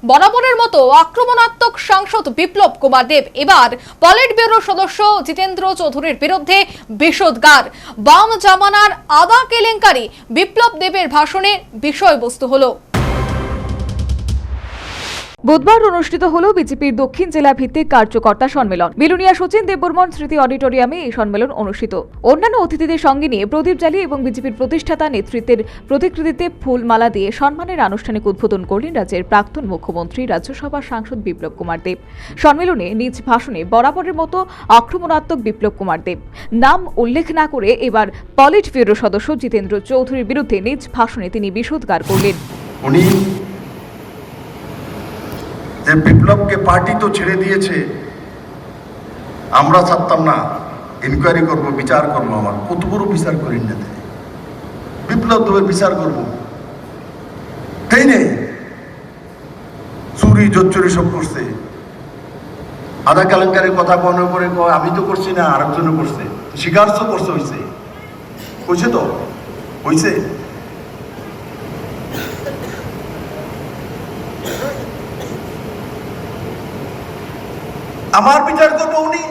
বরাবরের মতো আক্রমণাত্মক সাংসদ বিপ্লব কুমার দেব এবার পলিট ব্যুরো সদস্য জিতেন্দ্র চৌধুরীর বিরুদ্ধে বিষোদগার। বাম জামানার আদা কেলেঙ্কারি বিপ্লব দেবের ভাষণে বিষয়বস্তু হলো। বুধবার অনুষ্ঠিত হল বিজেপির দক্ষিণ জেলা ভিত্তিক কার্যকর্তা সম্মেলন। বিলুনিয়া শচীন দেববর্মন স্মৃতি অডিটোরিয়ামে এই সম্মেলন অনুষ্ঠিত। অন্যান্য অতিথিদের সঙ্গে নিয়ে প্রদীপ জ্বালিয়ে এবং বিজেপির প্রতিষ্ঠাতা নেতৃত্বের প্রতিকৃতিতে ফুলমালা দিয়ে সম্মানের আনুষ্ঠানিক উদ্বোধন করলেন রাজ্যের প্রাক্তন মুখ্যমন্ত্রী রাজ্যসভার সাংসদ বিপ্লব কুমার দেব। সম্মেলনে নিজ ভাষণে বরাবরের মতো আক্রমণাত্মক বিপ্লব কুমার দেব নাম উল্লেখ না করে এবার পলিট ব্যুরো সদস্য জিতেন্দ্র চৌধুরীর বিরুদ্ধে নিজ ভাষণে তিনি বিষোদগার করলেন। যে বিপ্লবকে পার্টি তো ছেড়ে দিয়েছে, আমরা ছাড়তাম না, ইনকোয়ারি করব, বিচার করব। আমার কত বড় বিচার করি না, বিপ্লব দেবের বিচার করব, তাই নেই? চুরি জোচ্চুরি সব করছে, আধা কেলেঙ্কারির কথা মনে করে আমি তো করছি না, আরেকজন করছে, স্বীকার তো করছে, হয়েছে তো হয়েছে। আমার বিচার করবো উনি?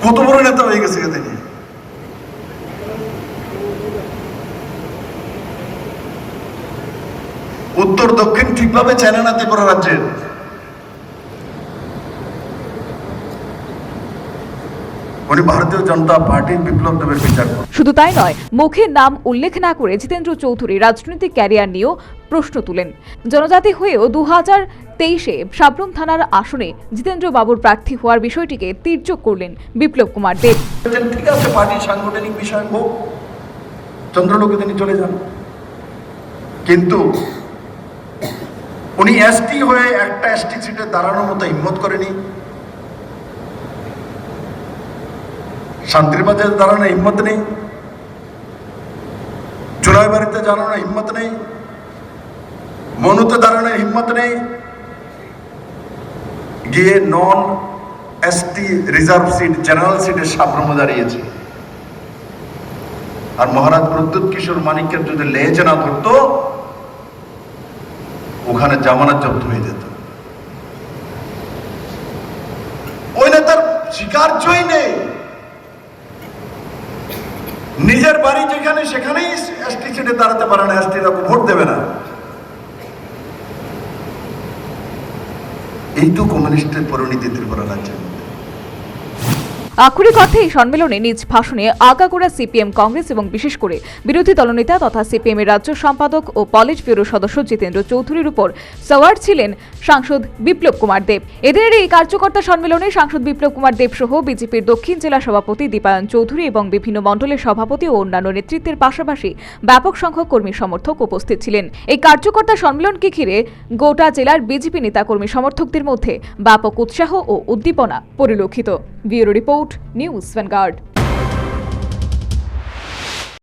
কত বড় নেতা হয়ে গেছে তিনি। উত্তর দক্ষিণ ঠিকভাবে চেনে না ত্রিপুরা রাজ্যের। উনি ভারতীয় জনতা পার্টির বিপ্লব দেবের বিচার করেন। শুধু তাই নয়, মুখে নাম উল্লেখ না করে জিতেন্দ্র চৌধুরী রাজনৈতিক ক্যারিয়ার নিয়েও প্রশ্ন তুলেন। জনজাতি হয়েও 2023-এ সাবরুম থানার আসনে জিতেন্দ্র বাবুর প্রার্থী হওয়ার বিষয়টিকে তির্যক করলেন বিপ্লব কুমার দেব। ঠিক আছে, পার্টির সাংগঠনিক বিষয় হোক, চন্দ্রলোকে তিনি চলে যান, কিন্তু উনি এসটি হয়ে একটা এসটি সিটে দাঁড়ানোর মতো হিম্মত করেনি, শান্তির বাজারে দাঁড়ানোর হিম্মত নেই, জুলাই বাড়িতে দাঁড়ানোর হিম্মত নেই, মনুতে দাঁড়ানোর হিম্মত নেই, গিয়ে non ST reserve seat general সিটে সাবরুমে দাঁড়িয়েছে। আর মহারাজ প্রদ্যুৎ কিশোর মানিকের যদি লেজ না ধরতো, ওখানে জামানত জব্দ হয়ে যেত। ওই নেতার স্বীকার্যই নেই, নিজের বাড়ি যেখানে সেখানেই এসটি সিটে দাঁড়াতে পারে না, এসটিরা ভোট দেবে না। এই তো কমিউনিস্টের পরিণতি ত্রিপুরা রাজ্যে। আক্ষরিক অর্থে এই সম্মেলনে নিজ ভাষণে আগাগোড়া সিপিএম, কংগ্রেস এবং বিশেষ করে বিরোধী দলনেতা তথা সিপিএম এর রাজ্য সম্পাদক ও পলিট ব্যুরো সদস্য জিতেন্দ্র চৌধুরীর উপর সওয়ার ছিলেন সাংসদ বিপ্লব কুমার দেব। এদিনের এই কার্যকর্তা সম্মেলনে সাংসদ বিপ্লব কুমার দেব সহ বিজেপির দক্ষিণ জেলা সভাপতি দীপায়ন চৌধুরী এবং বিভিন্ন মণ্ডলের সভাপতি ও অন্যান্য নেতৃত্বের পাশাপাশি ব্যাপক সংখ্যক কর্মী সমর্থক উপস্থিত ছিলেন। এই কার্যকর্তা সম্মেলনকে ঘিরে গোটা জেলার বিজেপি নেতাকর্মী সমর্থকদের মধ্যে ব্যাপক উৎসাহ ও উদ্দীপনা পরিলক্ষিত। Bureau report, news vanguard.